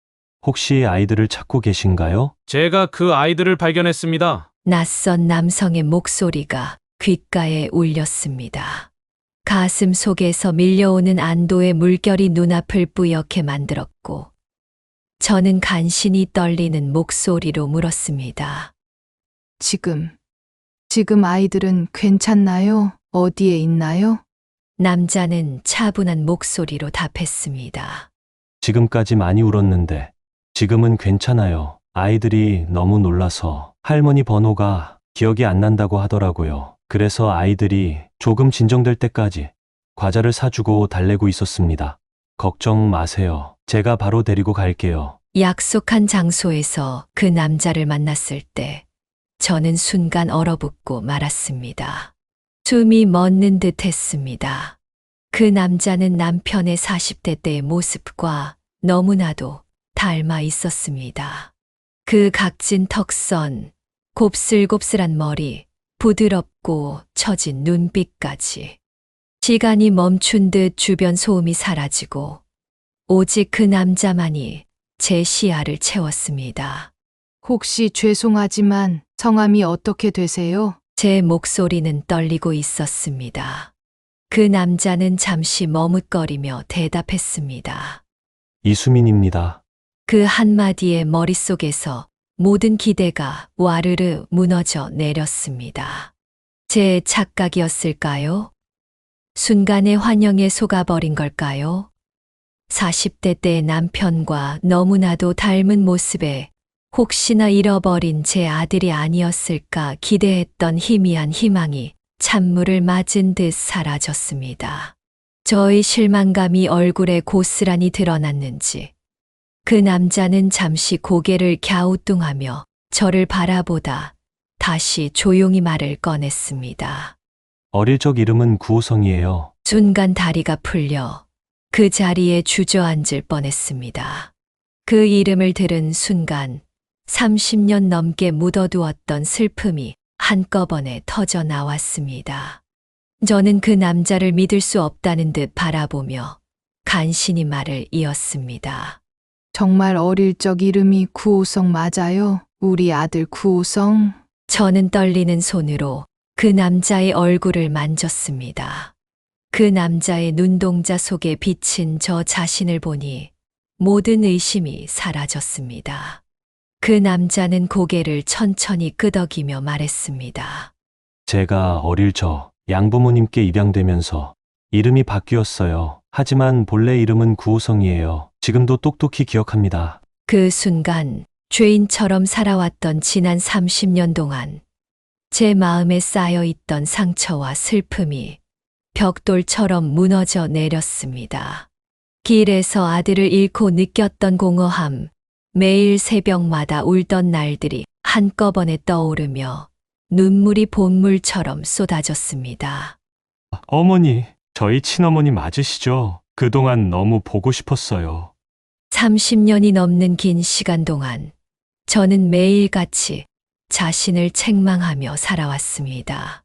혹시 아이들을 찾고 계신가요? 제가 그 아이들을 발견했습니다. 낯선 남성의 목소리가 귓가에 울렸습니다. 가슴 속에서 밀려오는 안도의 물결이 눈앞을 뿌옇게 만들었고, 저는 간신히 떨리는 목소리로 물었습니다. 지금 아이들은 괜찮나요? 어디에 있나요? 남자는 차분한 목소리로 답했습니다. 지금까지 많이 울었는데 지금은 괜찮아요. 아이들이 너무 놀라서 할머니 번호가 기억이 안 난다고 하더라고요. 그래서 아이들이 조금 진정될 때까지 과자를 사주고 달래고 있었습니다. 걱정 마세요. 제가 바로 데리고 갈게요. 약속한 장소에서 그 남자를 만났을 때 저는 순간 얼어붙고 말았습니다. 숨이 멎는 듯 했습니다. 그 남자는 남편의 40대 때의 모습과 너무나도 닮아 있었습니다. 그 각진 턱선, 곱슬곱슬한 머리, 부드럽고 처진 눈빛까지. 시간이 멈춘 듯 주변 소음이 사라지고 오직 그 남자만이 제 시야를 채웠습니다. 혹시 죄송하지만 성함이 어떻게 되세요? 제 목소리는 떨리고 있었습니다. 그 남자는 잠시 머뭇거리며 대답했습니다. 이수민입니다. 그 한마디에 머릿속에서 모든 기대가 와르르 무너져 내렸습니다. 제 착각이었을까요? 순간의 환영에 속아버린 걸까요? 40대 때의 남편과 너무나도 닮은 모습에 혹시나 잃어버린 제 아들이 아니었을까 기대했던 희미한 희망이 찬물을 맞은 듯 사라졌습니다. 저의 실망감이 얼굴에 고스란히 드러났는지 그 남자는 잠시 고개를 갸우뚱하며 저를 바라보다 다시 조용히 말을 꺼냈습니다. 어릴 적 이름은 구호성이에요. 순간 다리가 풀려 그 자리에 주저앉을 뻔했습니다. 그 이름을 들은 순간 30년 넘게 묻어두었던 슬픔이 한꺼번에 터져 나왔습니다. 저는 그 남자를 믿을 수 없다는 듯 바라보며 간신히 말을 이었습니다. 정말 어릴 적 이름이 구호성 맞아요? 우리 아들 구호성? 저는 떨리는 손으로 그 남자의 얼굴을 만졌습니다. 그 남자의 눈동자 속에 비친 저 자신을 보니 모든 의심이 사라졌습니다. 그 남자는 고개를 천천히 끄덕이며 말했습니다. 제가 어릴 적 양부모님께 입양되면서 이름이 바뀌었어요. 하지만 본래 이름은 구호성이에요. 지금도 똑똑히 기억합니다. 그 순간 죄인처럼 살아왔던 지난 30년 동안 제 마음에 쌓여있던 상처와 슬픔이 벽돌처럼 무너져 내렸습니다. 길에서 아들을 잃고 느꼈던 공허함, 매일 새벽마다 울던 날들이 한꺼번에 떠오르며 눈물이 본물처럼 쏟아졌습니다. 어머니, 저희 친어머니 맞으시죠? 그동안 너무 보고 싶었어요. 30년이 넘는 긴 시간 동안 저는 매일같이 자신을 책망하며 살아왔습니다.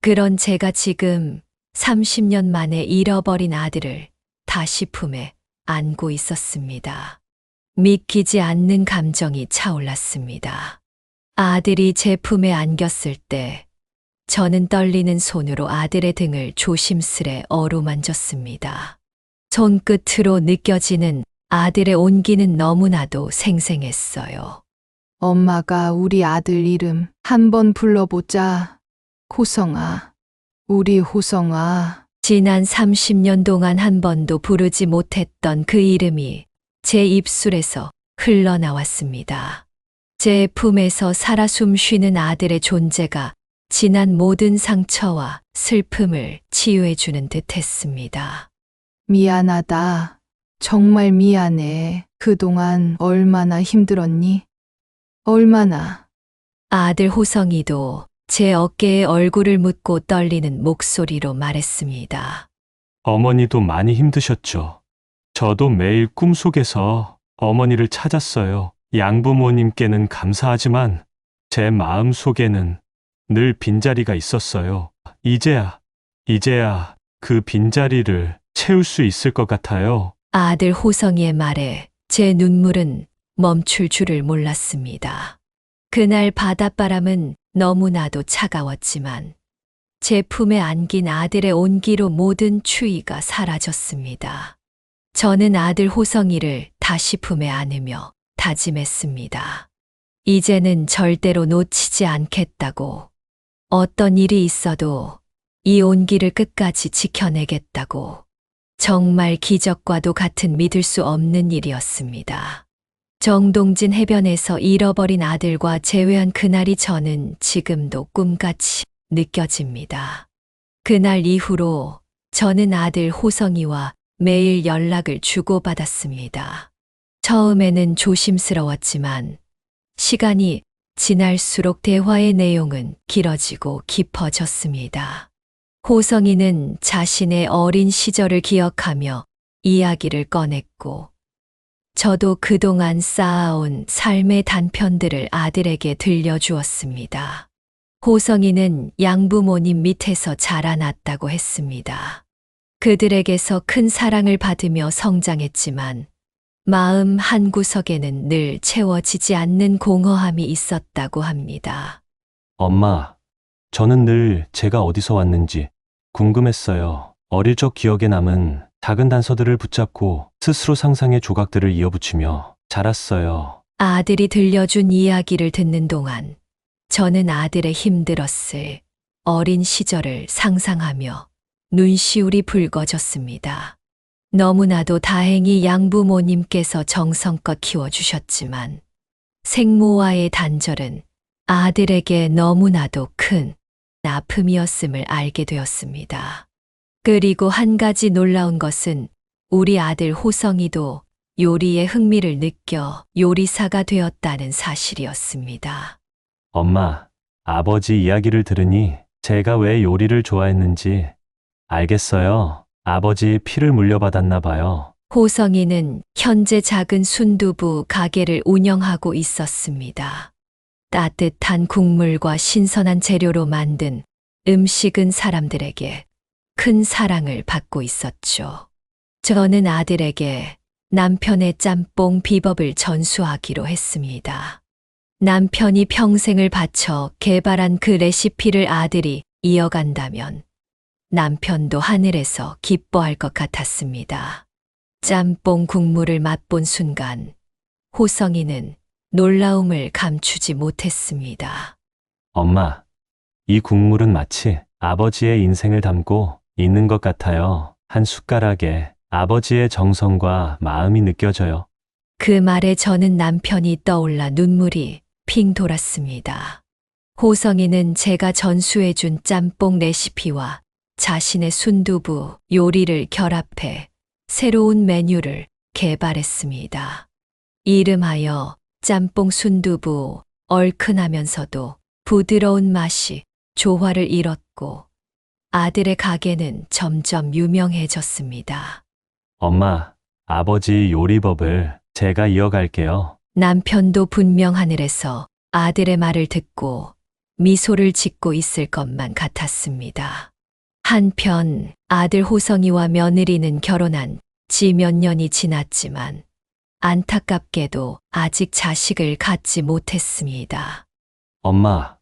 그런 제가 지금 30년 만에 잃어버린 아들을 다시 품에 안고 있었습니다. 믿기지 않는 감정이 차올랐습니다. 아들이 제 품에 안겼을 때 저는 떨리는 손으로 아들의 등을 조심스레 어루만졌습니다. 손끝으로 느껴지는 아들의 온기는 너무나도 생생했어요. 엄마가 우리 아들 이름 한번 불러보자. 호성아, 우리 호성아. 지난 30년 동안 한 번도 부르지 못했던 그 이름이 제 입술에서 흘러나왔습니다. 제 품에서 살아 숨쉬는 아들의 존재가 지난 모든 상처와 슬픔을 치유해주는 듯 했습니다. 미안하다. 정말 미안해. 그동안 얼마나 힘들었니? 얼마나. 아들 호성이도 제 어깨에 얼굴을 묻고 떨리는 목소리로 말했습니다. 어머니도 많이 힘드셨죠. 저도 매일 꿈속에서 어머니를 찾았어요. 양부모님께는 감사하지만 제 마음 속에는 늘 빈자리가 있었어요. 이제야 그 빈자리를 채울 수 있을 것 같아요. 아들 호성이의 말에 제 눈물은 멈출 줄을 몰랐습니다. 그날 바닷바람은 너무나도 차가웠지만 제 품에 안긴 아들의 온기로 모든 추위가 사라졌습니다. 저는 아들 호성이를 다시 품에 안으며 다짐했습니다. 이제는 절대로 놓치지 않겠다고. 어떤 일이 있어도 이 온기를 끝까지 지켜내겠다고. 정말 기적과도 같은 믿을 수 없는 일이었습니다. 정동진 해변에서 잃어버린 아들과 재회한 그날이 저는 지금도 꿈같이 느껴집니다. 그날 이후로 저는 아들 호성이와 매일 연락을 주고받았습니다. 처음에는 조심스러웠지만 시간이 지날수록 대화의 내용은 길어지고 깊어졌습니다. 호성이는 자신의 어린 시절을 기억하며 이야기를 꺼냈고 저도 그동안 쌓아온 삶의 단편들을 아들에게 들려주었습니다. 호성이는 양부모님 밑에서 자라났다고 했습니다. 그들에게서 큰 사랑을 받으며 성장했지만 마음 한구석에는 늘 채워지지 않는 공허함이 있었다고 합니다. 엄마, 저는 늘 제가 어디서 왔는지 궁금했어요. 어릴 적 기억에 남은 작은 단서들을 붙잡고 스스로 상상의 조각들을 이어붙이며 자랐어요. 아들이 들려준 이야기를 듣는 동안 저는 아들의 힘들었을 어린 시절을 상상하며 눈시울이 붉어졌습니다. 너무나도 다행히 양부모님께서 정성껏 키워주셨지만 생모와의 단절은 아들에게 너무나도 큰 아픔이었음을 알게 되었습니다. 그리고 한 가지 놀라운 것은 우리 아들 호성이도 요리에 흥미를 느껴 요리사가 되었다는 사실이었습니다. 엄마, 아버지 이야기를 들으니 제가 왜 요리를 좋아했는지 알겠어요. 아버지 피를 물려받았나 봐요. 호성이는 현재 작은 순두부 가게를 운영하고 있었습니다. 따뜻한 국물과 신선한 재료로 만든 음식은 사람들에게 큰 사랑을 받고 있었죠. 저는 아들에게 남편의 짬뽕 비법을 전수하기로 했습니다. 남편이 평생을 바쳐 개발한 그 레시피를 아들이 이어간다면 남편도 하늘에서 기뻐할 것 같았습니다. 짬뽕 국물을 맛본 순간 호성이는 놀라움을 감추지 못했습니다. 엄마, 이 국물은 마치 아버지의 인생을 담고 있는 것 같아요. 한 숟가락에 아버지의 정성과 마음이 느껴져요. 그 말에 저는 남편이 떠올라 눈물이 핑 돌았습니다. 호성이는 제가 전수해준 짬뽕 레시피와 자신의 순두부 요리를 결합해 새로운 메뉴를 개발했습니다. 이름하여 짬뽕 순두부. 얼큰하면서도 부드러운 맛이 조화를 이뤘고 아들의 가게는 점점 유명해졌습니다. 엄마, 아버지 요리법을 제가 이어갈게요. 남편도 분명 하늘에서 아들의 말을 듣고 미소를 짓고 있을 것만 같았습니다. 한편 아들 호성이와 며느리는 결혼한 지 몇 년이 지났지만 안타깝게도 아직 자식을 갖지 못했습니다. 엄마,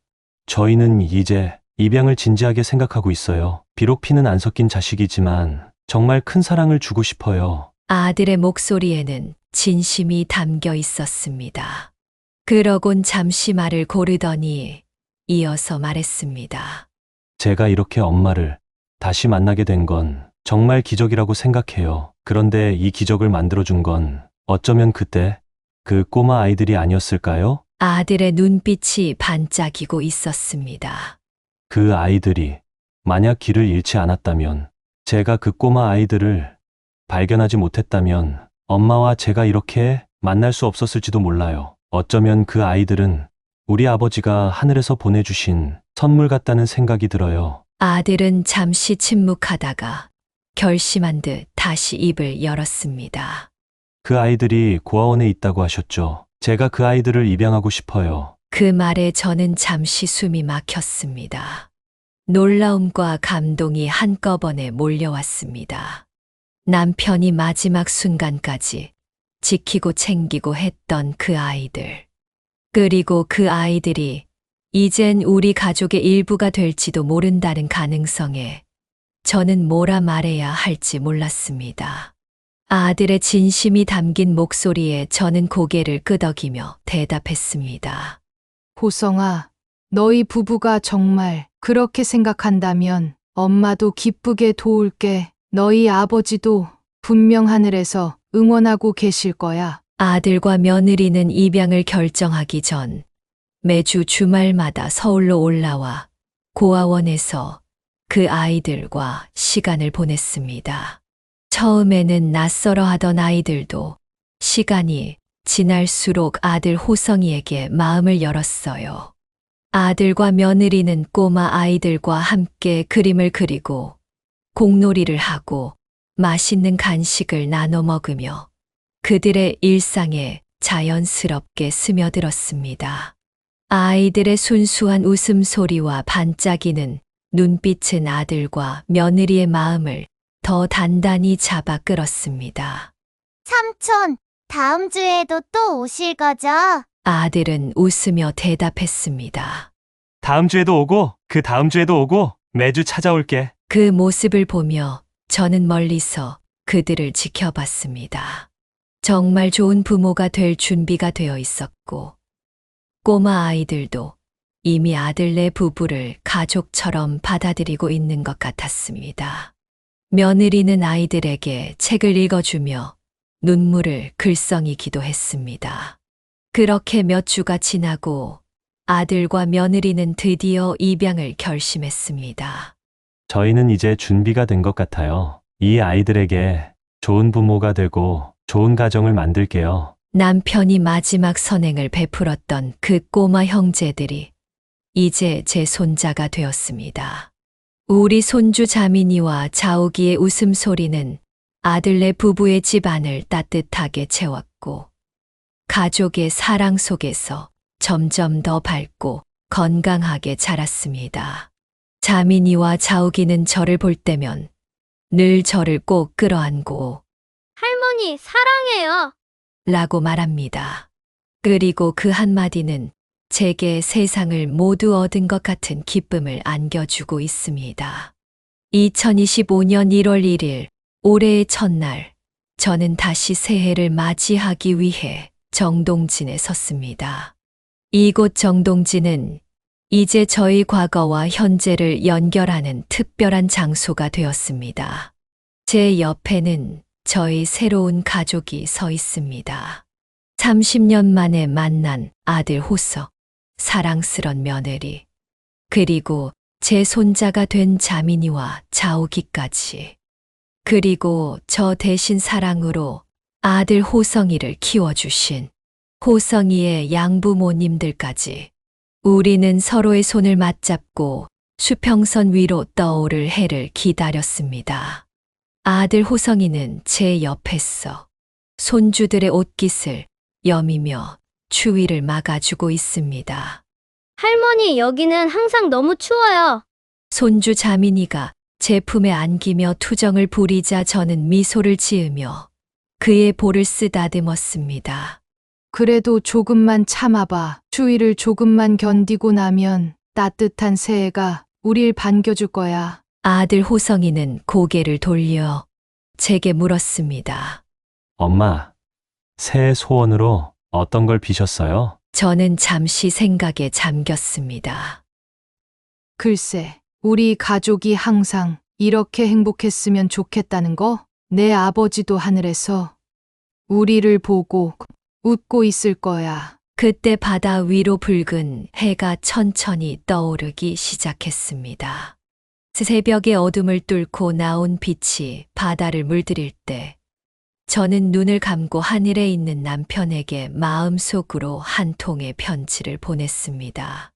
저희는 이제 입양을 진지하게 생각하고 있어요. 비록 피는 안 섞인 자식이지만 정말 큰 사랑을 주고 싶어요. 아들의 목소리에는 진심이 담겨 있었습니다. 그러곤 잠시 말을 고르더니 이어서 말했습니다. 제가 이렇게 엄마를 다시 만나게 된 건 정말 기적이라고 생각해요. 그런데 이 기적을 만들어준 건 어쩌면 그때 그 꼬마 아이들이 아니었을까요? 아들의 눈빛이 반짝이고 있었습니다. 그 아이들이 만약 길을 잃지 않았다면 제가 그 꼬마 아이들을 발견하지 못했다면 엄마와 제가 이렇게 만날 수 없었을지도 몰라요. 어쩌면 그 아이들은 우리 아버지가 하늘에서 보내주신 선물 같다는 생각이 들어요. 아들은 잠시 침묵하다가 결심한 듯 다시 입을 열었습니다. 그 아이들이 고아원에 있다고 하셨죠. 제가 그 아이들을 입양하고 싶어요. 그 말에 저는 잠시 숨이 막혔습니다. 놀라움과 감동이 한꺼번에 몰려왔습니다. 남편이 마지막 순간까지 지키고 챙기고 했던 그 아이들. 그리고 그 아이들이 이젠 우리 가족의 일부가 될지도 모른다는 가능성에 저는 뭐라 말해야 할지 몰랐습니다. 아들의 진심이 담긴 목소리에 저는 고개를 끄덕이며 대답했습니다. 호성아, 너희 부부가 정말 그렇게 생각한다면 엄마도 기쁘게 도울게. 너희 아버지도 분명 하늘에서 응원하고 계실 거야. 아들과 며느리는 입양을 결정하기 전 매주 주말마다 서울로 올라와 고아원에서 그 아이들과 시간을 보냈습니다. 처음에는 낯설어 하던 아이들도 시간이 지날수록 아들 호성이에게 마음을 열었어요. 아들과 며느리는 꼬마 아이들과 함께 그림을 그리고 공놀이를 하고 맛있는 간식을 나눠 먹으며 그들의 일상에 자연스럽게 스며들었습니다. 아이들의 순수한 웃음소리와 반짝이는 눈빛은 아들과 며느리의 마음을 더 단단히 잡아 끌었습니다. 삼촌, 다음 주에도 또 오실 거죠? 아들은 웃으며 대답했습니다. 다음 주에도 오고 그 다음 주에도 오고 매주 찾아올게. 그 모습을 보며 저는 멀리서 그들을 지켜봤습니다. 정말 좋은 부모가 될 준비가 되어 있었고, 꼬마 아이들도 이미 아들네 부부를 가족처럼 받아들이고 있는 것 같았습니다. 며느리는 아이들에게 책을 읽어주며 눈물을 글썽이기도 했습니다. 그렇게 몇 주가 지나고 아들과 며느리는 드디어 입양을 결심했습니다. 저희는 이제 준비가 된 것 같아요. 이 아이들에게 좋은 부모가 되고 좋은 가정을 만들게요. 남편이 마지막 선행을 베풀었던 그 꼬마 형제들이 이제 제 손자가 되었습니다. 우리 손주 자민이와 자욱이의 웃음소리는 아들네 부부의 집안을 따뜻하게 채웠고, 가족의 사랑 속에서 점점 더 밝고 건강하게 자랐습니다. 자민이와 자욱이는 저를 볼 때면 늘 저를 꼭 끌어안고 할머니, 사랑해요. 라고 말합니다. 그리고 그 한마디는 제게 세상을 모두 얻은 것 같은 기쁨을 안겨주고 있습니다. 2025년 1월 1일, 올해의 첫날, 저는 다시 새해를 맞이하기 위해 정동진에 섰습니다. 이곳 정동진은 이제 저희 과거와 현재를 연결하는 특별한 장소가 되었습니다. 제 옆에는 저희 새로운 가족이 서 있습니다. 30년 만에 만난 아들 호석, 사랑스런 며느리, 그리고 제 손자가 된 자민이와 자욱이까지, 그리고 저 대신 사랑으로 아들 호성이를 키워주신 호성이의 양부모님들까지. 우리는 서로의 손을 맞잡고 수평선 위로 떠오를 해를 기다렸습니다. 아들 호성이는 제 옆에서 손주들의 옷깃을 여미며 추위를 막아주고 있습니다. 할머니, 여기는 항상 너무 추워요. 손주 자민이가 제 품에 안기며 투정을 부리자 저는 미소를 지으며 그의 볼을 쓰다듬었습니다. 그래도 조금만 참아봐. 추위를 조금만 견디고 나면 따뜻한 새해가 우릴 반겨줄 거야. 아들 호성이는 고개를 돌려 제게 물었습니다. 엄마, 새해 소원으로 어떤 걸 비셨어요? 저는 잠시 생각에 잠겼습니다. 글쎄, 우리 가족이 항상 이렇게 행복했으면 좋겠다는 거? 내 아버지도 하늘에서 우리를 보고 웃고 있을 거야. 그때 바다 위로 붉은 해가 천천히 떠오르기 시작했습니다. 새벽의 어둠을 뚫고 나온 빛이 바다를 물들일 때 저는 눈을 감고 하늘에 있는 남편에게 마음속으로 한 통의 편지를 보냈습니다.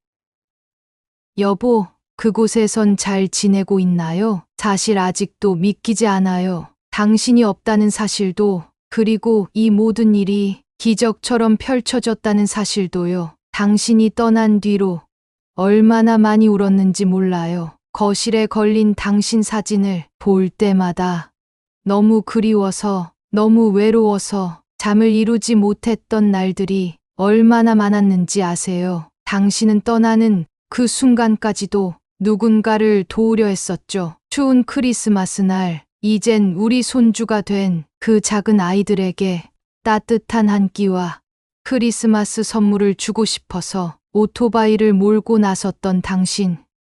여보, 그곳에선 잘 지내고 있나요? 사실 아직도 믿기지 않아요. 당신이 없다는 사실도, 그리고 이 모든 일이 기적처럼 펼쳐졌다는 사실도요. 당신이 떠난 뒤로 얼마나 많이 울었는지 몰라요. 거실에 걸린 당신 사진을 볼 때마다 너무 그리워서, 너무 외로워서 잠을 이루지 못했던 날들이 얼마나 많았는지 아세요? 당신은 떠나는 그 순간까지도 누군가를 도우려 했었죠. 추운 크리스마스 날, 이젠 우리 손주가 된 그 작은 아이들에게 따뜻한 한 끼와 크리스마스 선물을 주고 싶어서 오토바이를 몰고 나섰던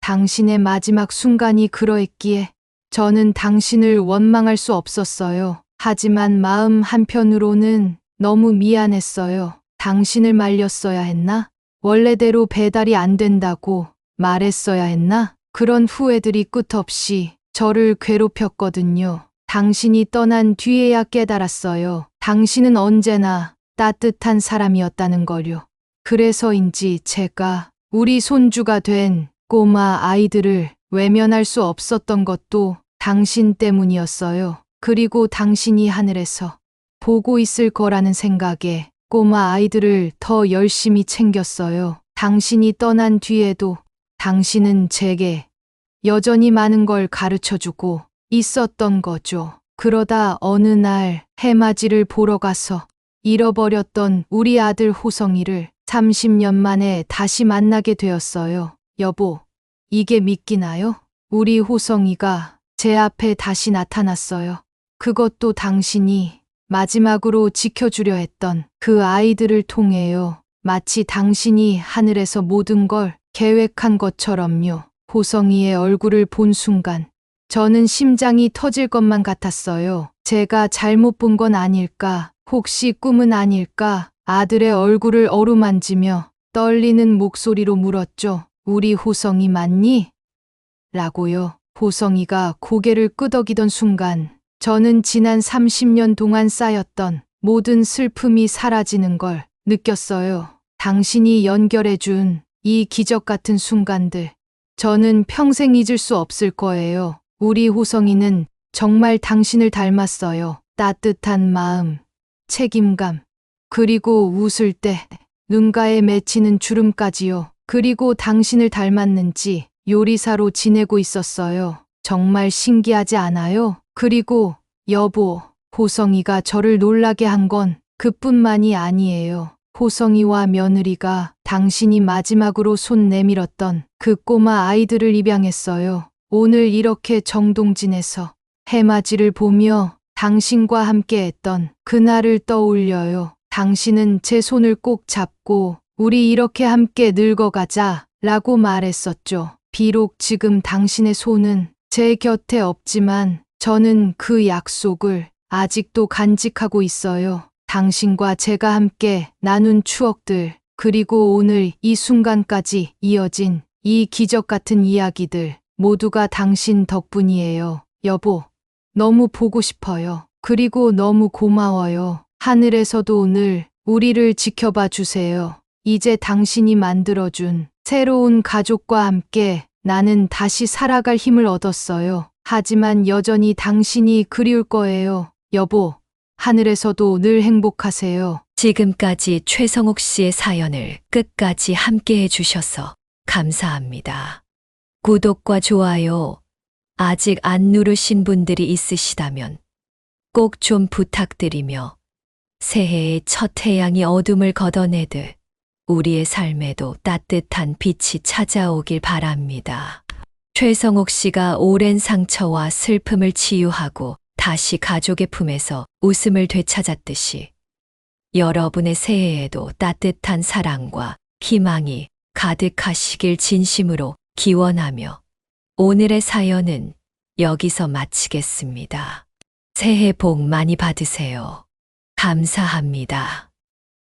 당신의 마지막 순간이 그러했기에 저는 당신을 원망할 수 없었어요. 하지만 마음 한편으로는 너무 미안했어요. 당신을 말렸어야 했나? 원래대로 배달이 안 된다고 말했어야 했나? 그런 후회들이 끝없이 저를 괴롭혔거든요. 당신이 떠난 뒤에야 깨달았어요. 당신은 언제나 따뜻한 사람이었다는 걸요. 그래서인지 제가 우리 손주가 된 꼬마 아이들을 외면할 수 없었던 것도 당신 때문이었어요. 그리고 당신이 하늘에서 보고 있을 거라는 생각에 꼬마 아이들을 더 열심히 챙겼어요. 당신이 떠난 뒤에도 당신은 제게 여전히 많은 걸 가르쳐주고 있었던 거죠. 그러다 어느 날 해맞이를 보러 가서 잃어버렸던 우리 아들 호성이를 30년 만에 다시 만나게 되었어요. 여보, 이게 믿기나요? 우리 호성이가 제 앞에 다시 나타났어요. 그것도 당신이 마지막으로 지켜주려 했던 그 아이들을 통해요. 마치 당신이 하늘에서 모든 걸 계획한 것처럼요. 호성이의 얼굴을 본 순간 저는 심장이 터질 것만 같았어요. 제가 잘못 본 건 아닐까? 혹시 꿈은 아닐까? 아들의 얼굴을 어루만지며 떨리는 목소리로 물었죠. 우리 호성이 맞니? 라고요. 호성이가 고개를 끄덕이던 순간 저는 지난 30년 동안 쌓였던 모든 슬픔이 사라지는 걸 느꼈어요. 당신이 연결해준 이 기적 같은 순간들, 저는 평생 잊을 수 없을 거예요. 우리 호성이는 정말 당신을 닮았어요. 따뜻한 마음, 책임감, 그리고 웃을 때 눈가에 맺히는 주름까지요. 그리고 당신을 닮았는지 요리사로 지내고 있었어요. 정말 신기하지 않아요? 그리고 여보, 호성이가 저를 놀라게 한 건 그뿐만이 아니에요. 호성이와 며느리가 당신이 마지막으로 손 내밀었던 그 꼬마 아이들을 입양했어요. 오늘 이렇게 정동진에서 해맞이를 보며 당신과 함께했던 그날을 떠올려요. 당신은 제 손을 꼭 잡고 우리 이렇게 함께 늙어가자 라고 말했었죠. 비록 지금 당신의 손은 제 곁에 없지만 저는 그 약속을 아직도 간직하고 있어요. 당신과 제가 함께 나눈 추억들, 그리고 오늘 이 순간까지 이어진 이 기적 같은 이야기들, 모두가 당신 덕분이에요. 여보, 너무 보고 싶어요. 그리고 너무 고마워요. 하늘에서도 늘 우리를 지켜봐 주세요. 이제 당신이 만들어준 새로운 가족과 함께 나는 다시 살아갈 힘을 얻었어요. 하지만 여전히 당신이 그리울 거예요. 여보, 하늘에서도 늘 행복하세요. 지금까지 최성옥 씨의 사연을 끝까지 함께 해주셔서 감사합니다. 구독과 좋아요 아직 안 누르신 분들이 있으시다면 꼭 좀 부탁드리며 새해의 첫 태양이 어둠을 걷어내듯 우리의 삶에도 따뜻한 빛이 찾아오길 바랍니다. 최성옥 씨가 오랜 상처와 슬픔을 치유하고 다시 가족의 품에서 웃음을 되찾았듯이 여러분의 새해에도 따뜻한 사랑과 희망이 가득하시길 진심으로 기원하며 오늘의 사연은 여기서 마치겠습니다. 새해 복 많이 받으세요. 감사합니다.